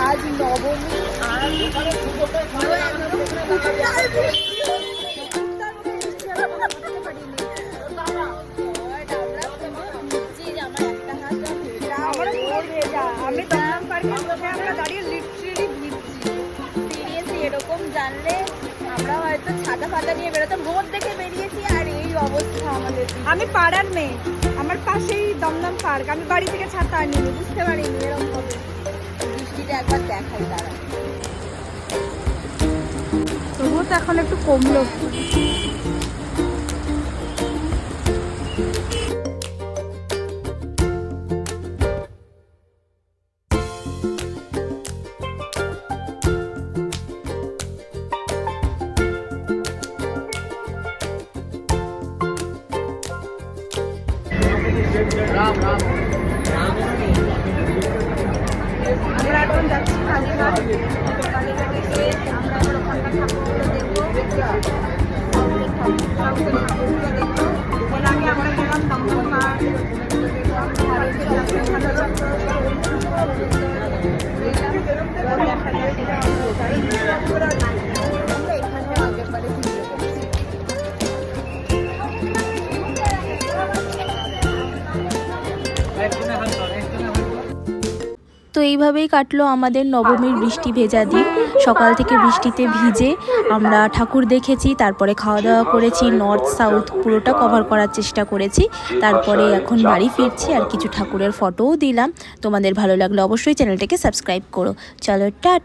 আজ নবমী আর আমি দমদম পার্কের মধ্যে আমরা দাঁড়িয়ে লিটারেলি ভিজছি। সিরিয়াসলি এরকম জানলে আমরা হয়তো ছাতা ফাতা নিয়ে বেরোতাম। রোদ দেখে বেরিয়েছি আর এই অবস্থা আমাদের। আমি পাড়ার মেয়ে, আমার পাশেই দমদম পার্ক, আমি বাড়ি থেকে ছাতা আনিনি, বুঝতে পারিনি এরকম হবে। বৃষ্টিটা একবার দেখাই তারা, তবুও তো এখন একটু কমলো। আমরা এখন যাচ্ছি কালীঘাট। কালীঘাটে গিয়ে আমরা এখন ওখানকার ঠাকুরগুলো দেখবো, ঠাকুরগুলো দেখবো। এর আগে আমরা গেলাম দমদম পার্ক, এখানে আগের বারে তো এইভাবেই কাটলো আমাদের নবমীর বৃষ্টি ভেজা দিন। সকাল থেকে বৃষ্টিতে ভিজে আমরা ঠাকুর দেখেছি, তারপরে খাওয়া দাওয়া করেছি, নর্থ সাউথ পুরোটা কভার করার চেষ্টা করেছি। তারপরে এখন বাড়ি ফিরছি আর কিছু ঠাকুরের ফটোও দিলাম। তোমাদের ভালো লাগলে অবশ্যই চ্যানেলটাকে সাবস্ক্রাইব করো। চলো টাটা।